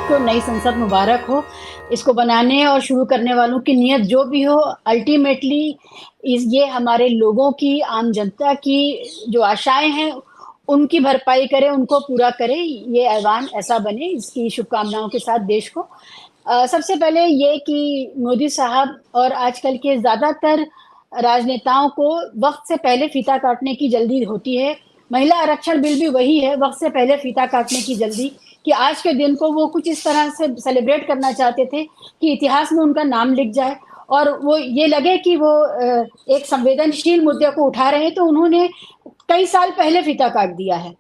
को नई संसद मुबारक हो। इसको बनाने और शुरू करने वालों की नीयत जो भी हो, अल्टीमेटली ये हमारे लोगों की, आम जनता की जो आशाएं हैं उनकी भरपाई करे, उनको पूरा करे, ये ऐवान ऐसा बने। इसकी शुभकामनाओं के साथ देश को सबसे पहले ये कि मोदी साहब और आजकल के ज़्यादातर राजनेताओं को वक्त से पहले फीता काटने की जल्दी होती है। महिला आरक्षण बिल भी वही है, वक्त से पहले फीता काटने की जल्दी, कि आज के दिन को वो कुछ इस तरह से सेलिब्रेट करना चाहते थे कि इतिहास में उनका नाम लिख जाए और वो ये लगे कि वो एक संवेदनशील मुद्दे को उठा रहे हैं, तो उन्होंने कई साल पहले फीता काट दिया है।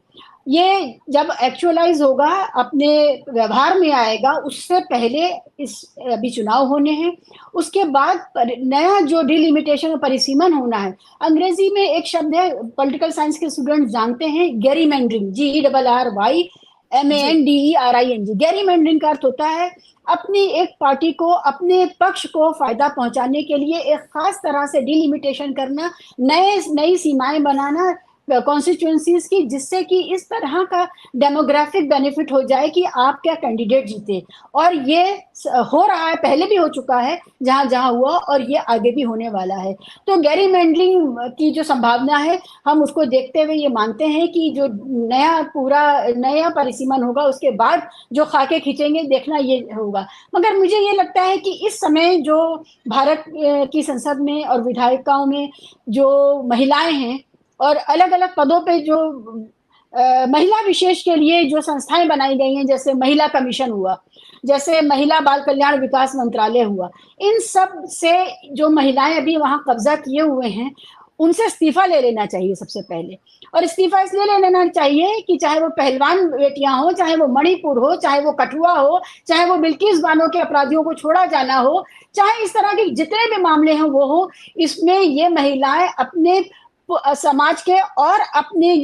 ये जब एक्चुअलाइज होगा, अपने व्यवहार में आएगा, उससे पहले इस अभी चुनाव होने हैं, उसके बाद नया जो डिलिमिटेशन और परिसीमन होना है। अंग्रेजी में एक शब्द है, पॉलिटिकल साइंस के स्टूडेंट जानते हैं, गेरीमैंडरिंग, GERRYMANDERING। गेरीमैंडरिंग का अर्थ होता है अपनी एक पार्टी को, अपने पक्ष को फायदा पहुंचाने के लिए एक खास तरह से डिलिमिटेशन करना, नई सीमाएं बनाना कॉन्स्टिट्यूएंसीज की, जिससे कि इस तरह का डेमोग्राफिक बेनिफिट हो जाए कि आपका कैंडिडेट जीते। और ये हो रहा है, पहले भी हो चुका है जहां जहां हुआ, और ये आगे भी होने वाला है। तो गेरीमैंडरिंग की जो संभावना है, हम उसको देखते हुए ये मानते हैं कि जो नया परिसीमन होगा, उसके बाद जो खाके खींचेंगे, देखना ये होगा। मगर मुझे ये लगता है कि इस समय जो भारत की संसद में और विधायिकाओं में जो महिलाएं हैं और अलग अलग पदों पे जो महिला विशेष के लिए जो संस्थाएं बनाई गई हैं, जैसे महिला कमीशन हुआ, जैसे महिला बाल कल्याण विकास मंत्रालय हुआ, इन सब से जो महिलाएं अभी वहां कब्जा किए हुए हैं, उनसे इस्तीफा ले लेना चाहिए सबसे पहले। और इस्तीफा इसलिए ले लेना चाहिए कि चाहे वो पहलवान बेटियां हो, चाहे वो मणिपुर हो, चाहे वो कठुआ हो, चाहे वो बिल्किस बानो के अपराधियों को छोड़ा जाना हो, चाहे इस तरह के जितने भी मामले हैं वो हो, इसमें ये महिलाएं अपने समाज के और अपने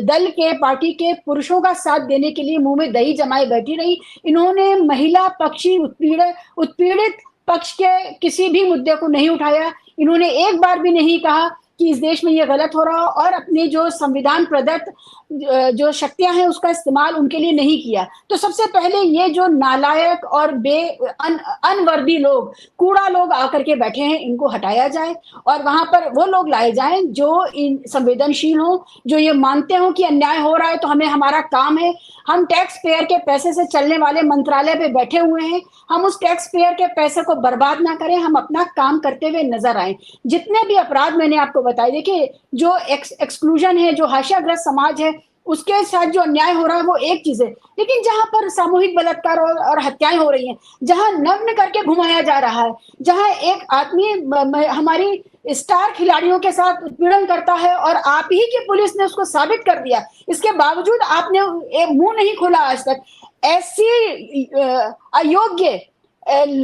दल के, पार्टी के पुरुषों का साथ देने के लिए मुंह में दही जमाए बैठी रही। इन्होंने महिला पक्षी उत्पीड़ित पक्ष के किसी भी मुद्दे को नहीं उठाया। इन्होंने एक बार भी नहीं कहा कि इस देश में ये गलत हो रहा, और अपने जो संविधान प्रदत्त जो शक्तियां हैं उसका इस्तेमाल उनके लिए नहीं किया। तो सबसे पहले ये जो नालायक और अनवर्दी लोग, कूड़ा लोग आकर के बैठे हैं, इनको हटाया जाए और वहां पर वो लोग लाए जाएं जो इन संवेदनशील हो, जो ये मानते हो कि अन्याय हो रहा है तो हमारा काम है। हम टैक्स पेयर के पैसे से चलने वाले मंत्रालय पे बैठे हुए हैं, हम उस टैक्स पेयर के पैसे को बर्बाद ना करें, हम अपना काम करते हुए नजर आए। जितने भी अपराध मैंने आपको बताए, देखिए जो एक्सक्लूजन है, जो हाशियाग्रस्त समाज है, उसके साथ जो अन्याय हो रहा है वो एक चीज है, लेकिन जहां पर सामूहिक बलात्कार और हत्याएं हो रही हैं, जहां नग्न करके घुमाया जा रहा है, जहां एक आदमी हमारी स्टार खिलाड़ियों के साथ उत्पीड़न करता है और आप ही की पुलिस ने उसको साबित कर दिया, इसके बावजूद आपने मुंह नहीं खोला आज तक। ऐसी अयोग्य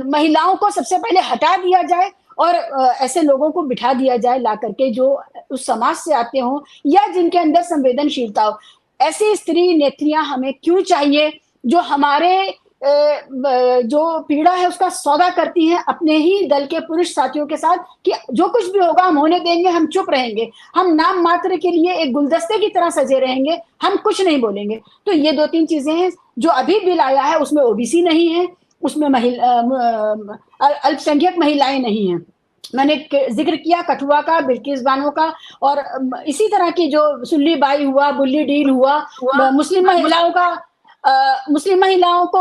महिलाओं को सबसे पहले हटा दिया जाए और ऐसे लोगों को बिठा दिया जाए ला करके जो उस समाज से आते हों या जिनके अंदर संवेदनशीलता हो। ऐसी स्त्री नेत्रियां हमें क्यों चाहिए जो हमारे जो पीड़ा है उसका सौदा करती हैं अपने ही दल के पुरुष साथियों के साथ, कि जो कुछ भी होगा हम होने देंगे, हम चुप रहेंगे, हम नाम मात्र के लिए एक गुलदस्ते की तरह सजे रहेंगे, हम कुछ नहीं बोलेंगे। तो ये दो तीन चीजें हैं। जो अभी बिल आया है उसमें ओबीसी नहीं है, उसमें अल्पसंख्यक महिलाएं नहीं हैं। मैंने जिक्र किया कठुआ का, बिल्किस बानो का, और इसी तरह की जो सुल्ली बाई हुआ, बुल्ली डील हुआ, मुस्लिम महिलाओं को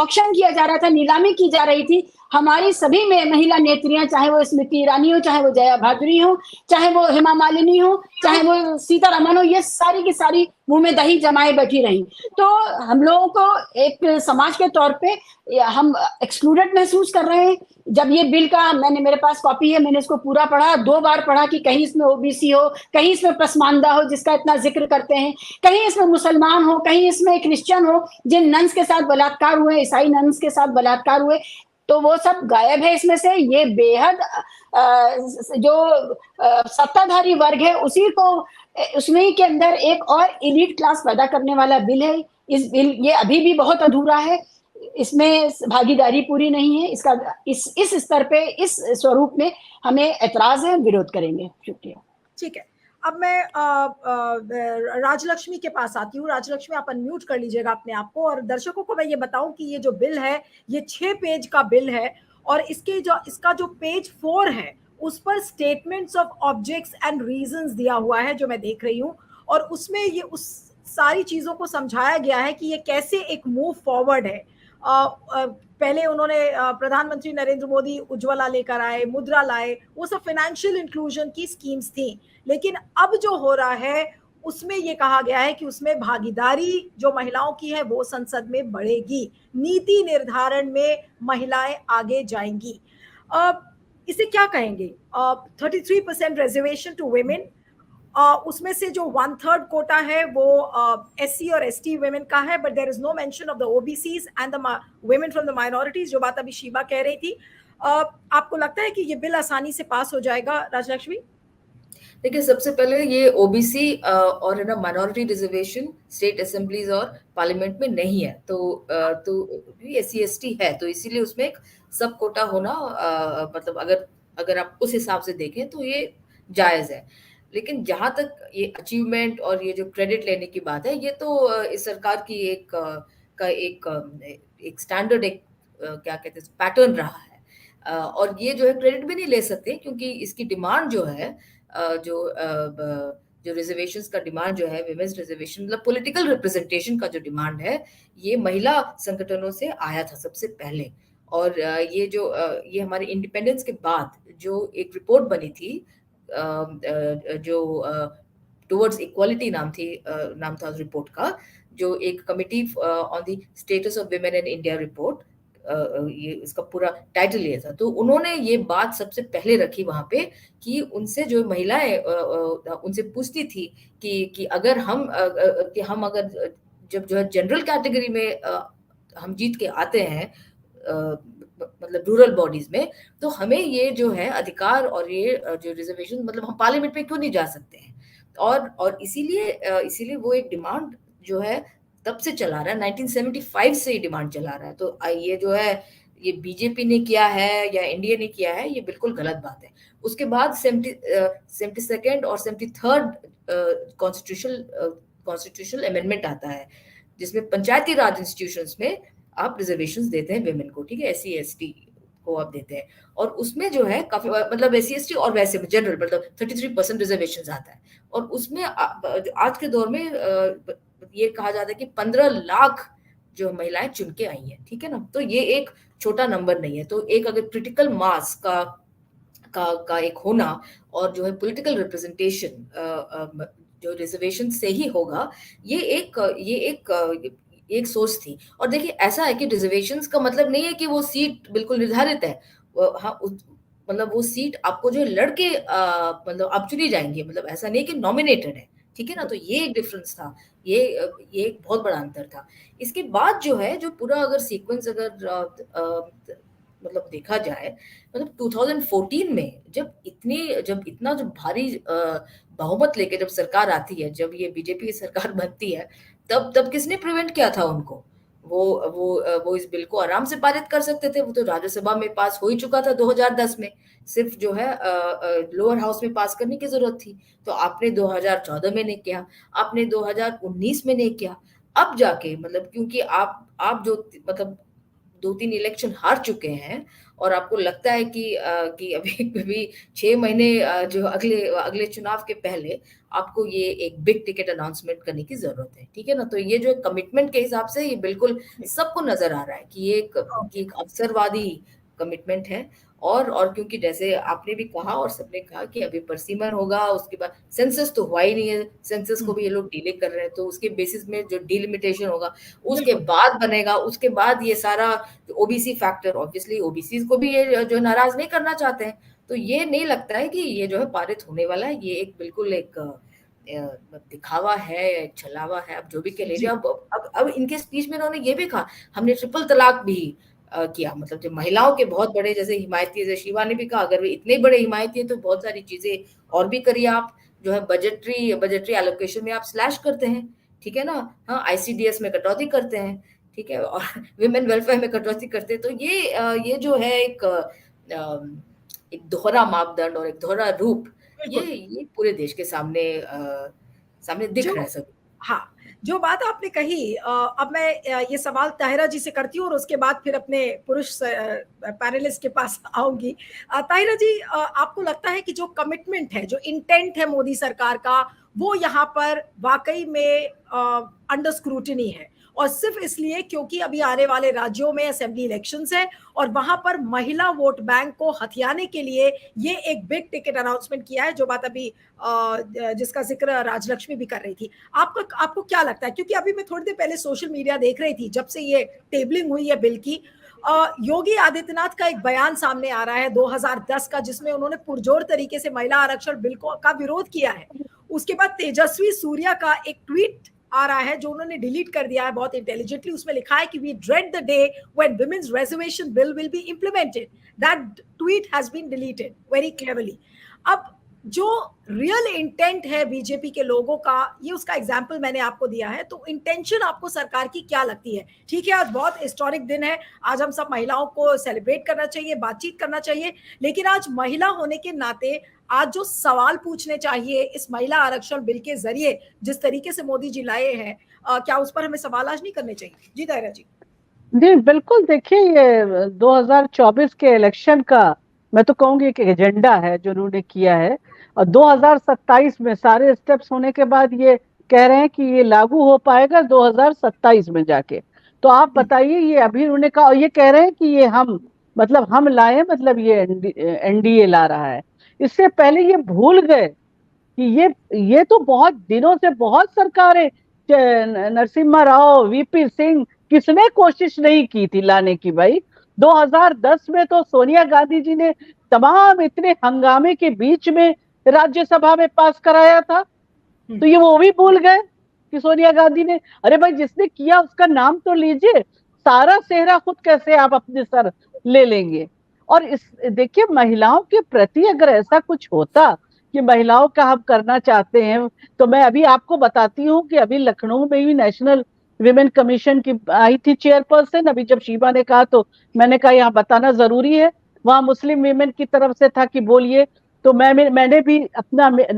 ऑक्शन किया जा रहा था, नीलामी की जा रही थी। हमारी सभी में महिला नेत्रियां, चाहे वो स्मृति ईरानी हो, चाहे वो जया भादुरी हो, चाहे वो हेमा मालिनी हो, चाहे वो सीतारमन हो, ये सारी की सारी मुंह में दही जमाए बैठी रही। तो हम लोगों को एक समाज के तौर पे हम एक्सक्लूडेड महसूस कर रहे हैं। जब ये बिल का मेरे पास कॉपी है, मैंने इसको पूरा पढ़ा, 2 बार पढ़ा कि कहीं इसमें ओबीसी हो, कहीं इसमें पसमानदा हो जिसका इतना जिक्र करते हैं, कहीं इसमें मुसलमान हो, कहीं इसमें क्रिश्चियन हो जिन नन्स के साथ बलात्कार हुए, ईसाई नन्स के साथ बलात्कार हुए, तो वो सब गायब है इसमें से। ये बेहद जो सत्ताधारी वर्ग है उसी को उसमें के अंदर एक और एलीट क्लास पैदा करने वाला बिल है। ये अभी भी बहुत अधूरा है, इसमें भागीदारी पूरी नहीं है। इसका इस स्तर पे, इस स्वरूप में हमें ऐतराज है, विरोध करेंगे। शुक्रिया। ठीक है, अब मैं राजलक्ष्मी के पास आती हूँ। राजलक्ष्मी, आप अनम्यूट कर लीजिएगा अपने आप को, और दर्शकों को मैं ये बताऊं कि ये जो बिल है ये 6 पेज का बिल है, और इसका जो पेज 4 है उस पर statements of objects and reasons दिया हुआ है जो मैं देख रही हूँ, और उसमें ये उस सारी चीजों को समझाया गया है कि ये कैसे एक मूव फॉरवर्ड है। पहले उन्होंने प्रधानमंत्री नरेंद्र मोदी उज्ज्वला लेकर आए, मुद्रा लाए, वो सब फाइनेंशियल इंक्लूजन की स्कीम्स थी। लेकिन अब जो हो रहा है उसमें ये कहा गया है कि उसमें भागीदारी जो महिलाओं की है वो संसद में बढ़ेगी, नीति निर्धारण में महिलाएं आगे जाएंगी। इसे क्या कहेंगे? 33% रिजर्वेशन टू वुमेन, उसमें से जो 1/3 कोटा है वो SC और ST वुमेन का है, but there is no mention of the OBCs and the women from the minorities, जो बात अभी शीबा कह रही थी। आपको लगता है कि ये बिल आसानी से पास हो जाएगा, राजलक्ष्मी? देखिए, सबसे पहले ये ओबीसी और है ना माइनॉरिटी रिजर्वेशन स्टेट असेंबलीज और पार्लियामेंट में नहीं है, तो SC ST है, तो इसीलिए उसमें एक सब कोटा होना मतलब अगर आप उस हिसाब से देखें तो ये जायज है। लेकिन जहां तक ये अचीवमेंट और ये जो क्रेडिट लेने की बात है, ये तो इस सरकार की एक स्टैंडर्ड क्या कहते हैं पैटर्न रहा है। और ये जो है क्रेडिट भी नहीं ले सकते, क्योंकि इसकी डिमांड जो है जो रिजर्वेशंस का डिमांड जो है, विमेंस रिजर्वेशन मतलब पॉलिटिकल रिप्रेजेंटेशन का जो डिमांड है, ये महिला संगठनों से आया था सबसे पहले। और ये हमारे इंडिपेंडेंस के बाद जो एक रिपोर्ट बनी थी, जो टुवर्ड्स इक्वालिटी नाम था उस रिपोर्ट का, जो एक committee on the status of women in India report, ये इसका पूरा टाइटल ये था। तो उन्होंने ये बात सबसे पहले रखी वहां पे कि उनसे जो महिलाएं उनसे पूछती थी कि अगर हम अगर जब जो है जनरल कैटेगरी में हम जीत के आते हैं, मतलब रूरल बॉडीज में, तो हमें ये जो है अधिकार और ये जो रिजर्वेशन मतलब हम पार्लियामेंट में क्यों नहीं जा सकते हैं। और इसीलिए वो एक डिमांड जो है तब से चला रहा है, 1975 से ये डिमांड चला रहा है। तो ये जो है ये बीजेपी ने किया है या इंडिया ने किया है, ये बिल्कुल गलत बात है। उसके बाद 72nd और 73rd कॉन्स्टिट्यूशनल अमेंडमेंट आता है, जिसमें पंचायती राज इंस्टीट्यूशंस में आप रिजर्वेशंस देते हैं विमेन को, ठीक है, SC ST को आप देते हैं। और उसमें जो है काफी मतलब SC ST और वैसे जनरल मतलब 33% रिजर्वेशंस आता है। और उसमें आज के दौर में ये कहा जाता है कि 15 लाख जो महिलाएं चुन के आई हैं, ठीक है ना, तो ये एक छोटा नंबर नहीं है। तो एक अगर क्रिटिकल मास का एक होना और जो है पॉलिटिकल रिप्रेजेंटेशन जो रिजर्वेशन से ही होगा, ये एक सोच थी। और देखिए, ऐसा है कि रिजर्वेशंस का मतलब नहीं है कि वो सीट बिल्कुल निर्धारित है। हाँ, मतलब वो सीट आपको जो लड़के मतलब आप चुनी जाएंगे, मतलब ऐसा नहीं कि नॉमिनेटेड है, ठीक है ना। तो ये एक डिफरेंस था, ये एक बहुत बड़ा अंतर था। इसके बाद जो है जो पूरा अगर सीक्वेंस मतलब देखा जाए, मतलब 2014 में जब इतना जो भारी बहुमत लेके जब सरकार आती है, जब ये बीजेपी की सरकार बनती है, तब किसने प्रिवेंट किया था उनको? वो इस बिल को आराम से पारित कर सकते थे। वो तो राज्यसभा में पास हो ही चुका था 2010 में, सिर्फ जो है लोअर हाउस में पास करने की जरूरत थी। तो आपने 2014 में नहीं किया, आपने 2019 में नहीं किया, अब जाके मतलब क्योंकि आप जो मतलब 2-3 इलेक्शन हार चुके हैं और आपको लगता है कि अभी 6 महीने जो अगले चुनाव के पहले आपको ये एक बिग टिकट अनाउंसमेंट करने की जरूरत है, ठीक है ना। तो ये जो कमिटमेंट के हिसाब से ये बिल्कुल सबको नजर आ रहा है कि ये एक अवसरवादी कमिटमेंट है। और क्योंकि जैसे आपने भी कहा और सबने कहा कि अभी परसीमर होगा, उसके बाद सेंसस तो हुआ ही नहीं है, सेंसस को भी ये लोग डिले कर रहे हैं, तो उसके बेसिस में जो डिलिमिटेशन होगा उसके बाद बनेगा। उसके बाद ये सारा ओबीसी फैक्टर, ऑब्वियसली ओबीसी को भी ये जो नाराज नहीं करना चाहते हैं, तो ये नहीं लगता है कि ये जो है पारित होने वाला है। ये एक बिल्कुल एक दिखावा है, एक छलावा है, अब जो भी कह लीजिए। अब इनके स्पीच में इन्होंने ये भी कहा हमने ट्रिपल तलाक भी किया, मतलब जो महिलाओं के बहुत बड़े जैसे हिमायती, जैसे शिवा ने भी कहा, अगर वे इतने बड़े हिमायती है तो बहुत सारी चीजें और भी करिए। आप जो है बजटरी एलोकेशन में आप स्लैश करते हैं, ठीक है ना, हाँ, ICDS में कटौती करते हैं, ठीक है, और विमेन वेलफेयर में कटौती करते हैं। तो ये जो है एक दोहरा मापदंड और एक दोहरा रूप ये पूरे देश के सामने सामने दिख जो रहा है सब। हाँ, जो बात आपने कही, अब मैं ये सवाल ताहिरा जी से करती हूँ और उसके बाद फिर अपने पुरुष पैनलिस्ट के पास आऊंगी। ताहिरा जी, आपको लगता है कि जो कमिटमेंट है, जो इंटेंट है मोदी सरकार का, वो यहाँ पर वाकई में अंडर स्क्रूटिनी है, और सिर्फ इसलिए क्योंकि अभी आने वाले राज्यों में असेंबली इलेक्शंस है और वहां पर महिला वोट बैंक को हथियाने के लिए ये एक बिग टिकट अनाउंसमेंट किया है, जो बात अभी जिसका जिक्र राजलक्ष्मी भी कर रही थी। आपको क्या लगता है? क्योंकि अभी मैं थोड़ी देर पहले सोशल मीडिया देख रही थी, जब से ये टेबलिंग हुई है बिल की, योगी आदित्यनाथ का एक बयान सामने आ रहा है 2010 का, जिसमें उन्होंने पुरजोर तरीके से महिला आरक्षण बिल का विरोध किया है। उसके बाद तेजस्वी सूर्या का एक ट्वीट आ रहा है जो उन्होंने डिलीट कर दिया है बहुत इंटेलिजेंटली। उसमें लिखा है कि we dread the day when women's reservation bill will be implemented. That tweet has been deleted very cleverly. अब जो रियल इंटेंट है बीजेपी के लोगों का, ये उसका एग्जाम्पल मैंने आपको दिया है। तो इंटेंशन आपको सरकार की क्या लगती है? ठीक है, आज बहुत हिस्टोरिक दिन है, आज हम सब महिलाओं को सेलिब्रेट करना चाहिए, बातचीत करना चाहिए, लेकिन आज महिला होने के नाते आज जो सवाल पूछने चाहिए इस महिला आरक्षण बिल के जरिए, जिस तरीके से मोदी जी लाए हैं, क्या उस पर हमें सवाल आज नहीं करने चाहिए? जी ताहिरा जी। जी बिल्कुल, देखिए ये 2024 के इलेक्शन का मैं तो कहूंगी कि एजेंडा है जो उन्होंने किया है, और 2027 में सारे स्टेप्स होने के बाद ये कह रहे हैं कि ये लागू हो पाएगा 2027 में जाके। तो आप बताइए, ये अभी उन्होंने कहा, ये कह रहे हैं कि ये हम लाए, मतलब ये एनडीए ला रहा है। इससे पहले ये भूल गए कि ये तो बहुत दिनों से बहुत सरकारें, नरसिम्हा राव, वीपी सिंह, किसने कोशिश नहीं की थी लाने की भाई। 2010 में तो सोनिया गांधी जी ने तमाम इतने हंगामे के बीच में राज्यसभा में पास कराया था। तो ये वो भी भूल गए कि सोनिया गांधी ने, अरे भाई जिसने किया उसका नाम तो लीजिए, सारा सेहरा खुद कैसे आप अपने सर ले लेंगे। और इस देखिए, महिलाओं के प्रति अगर ऐसा कुछ होता कि महिलाओं का हम करना चाहते हैं, तो मैं अभी आपको बताती हूँ कि अभी लखनऊ में भी नेशनल विमेन कमीशन की आई थी चेयरपर्सन। अभी जब शीबा ने कहा तो मैंने कहा यहाँ बताना जरूरी है, वहां मुस्लिम विमेन की तरफ से था कि बोलिए, तो मैंने भी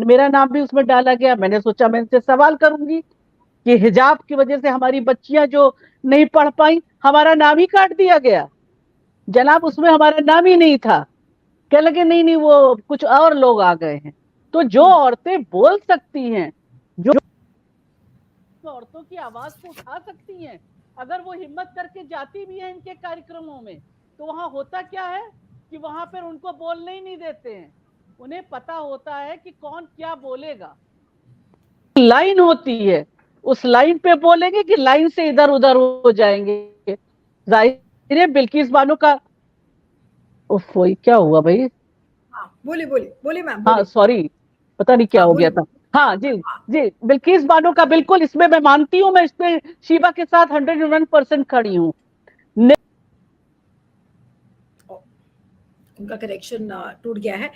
मेरा नाम भी उसमें डाला गया। मैंने सोचा मैं इनसे सवाल करूंगी कि हिजाब की वजह से हमारी बच्चियां जो नहीं पढ़ पाई, हमारा नाम ही काट दिया गया जनाब, उसमें हमारा नाम ही नहीं था। कह लगे नहीं नहीं वो कुछ और लोग आ गए हैं। तो जो औरतें बोल सकती हैं, जो औरतों की आवाज को उठा सकती हैं, अगर वो हिम्मत करके जाती भी है इनके कार्यक्रमों में, तो वहां होता क्या है कि वहां पर उनको बोलने ही नहीं देते हैं। उन्हें पता होता है कि कौन क्या बोलेगा, लाइन होती है, उस लाइन पे बोलेंगे कि लाइन से इधर उधर हो जाएंगे। जाहिर है बिल्किस बानो का, क्या हुआ भाई? हाँ, बोलिए बोलिए बोलिए मैम। हाँ सॉरी, पता नहीं क्या हो गया था। हाँ जी जी, बिल्किस बानो का बिल्कुल, इसमें मैं मानती हूँ, मैं इसमें शीबा के साथ 101% खड़ी हूँ। उनका कनेक्शन टूट गया है।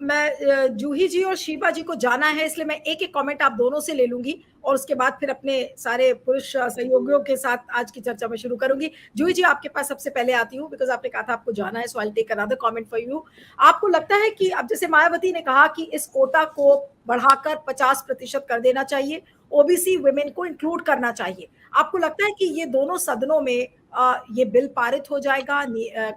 मैं जूही जी और शीबा जी को जाना है, इसलिए मैं एक एक कमेंट आप दोनों से ले लूंगी और उसके बाद फिर अपने सारे पुरुष सहयोगियों के साथ आज की चर्चा में शुरू करूंगी। जूही जी, आपके पास सबसे पहले आती हूँ, बिकॉज आपने कहा था आपको जाना है, so I take another comment for you. आपको लगता है कि अब जैसे मायावती ने कहा कि इस कोटा को बढ़ाकर 50% कर देना चाहिए, ओबीसी वुमेन को इंक्लूड करना चाहिए, आपको लगता है कि ये दोनों सदनों में ये बिल पारित हो जाएगा,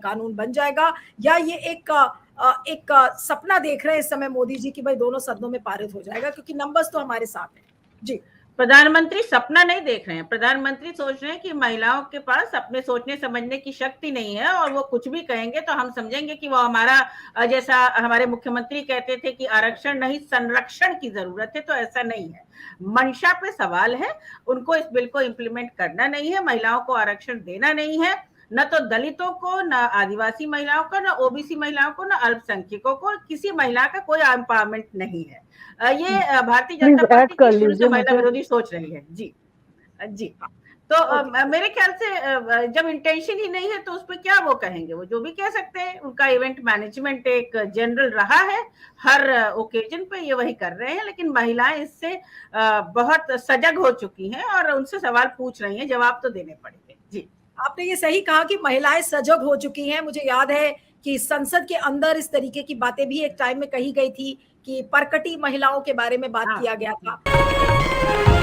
कानून बन जाएगा, या ये एक सपना देख रहे हैं इस समय मोदी जी की भाई दोनों सदनों में पारित हो जाएगा? क्योंकि नंबर्स तो हमारे साथ हैं। जी, प्रधानमंत्री सपना नहीं देख रहे हैं, प्रधानमंत्री सोच रहे हैं कि महिलाओं के पास अपने सोचने समझने की शक्ति नहीं है, और वो कुछ भी कहेंगे तो हम समझेंगे कि वो हमारा, जैसा हमारे मुख्यमंत्री कहते थे कि आरक्षण नहीं संरक्षण की जरूरत है, तो ऐसा नहीं है। मंशा पे सवाल है, उनको इस बिल को इम्प्लीमेंट करना नहीं है, महिलाओं को आरक्षण देना नहीं है, न तो दलितों को, न आदिवासी महिलाओं को, न ओबीसी महिलाओं को, न अल्पसंख्यकों को, किसी महिला का कोई एम्पावरमेंट नहीं है। ये भारतीय जनता पार्टी की शुरू से महिला विरोधी सोच रही है। जी जी, तो मेरे ख्याल से जब इंटेंशन ही नहीं है तो उस पर क्या वो कहेंगे, वो जो भी कह सकते हैं। उनका इवेंट मैनेजमेंट एक जनरल रहा है, हर ओकेजन पे ये वही कर रहे हैं, लेकिन महिलाएं इससे बहुत सजग हो चुकी हैं और उनसे सवाल पूछ रही हैं, जवाब तो देने पड़ेंगे। जी, आपने ये सही कहा कि महिलाएं सजग हो चुकी हैं। मुझे याद है कि संसद के अंदर इस तरीके की बातें भी एक टाइम में कही गई थी कि परकटी महिलाओं के बारे में बात हाँ। किया गया था।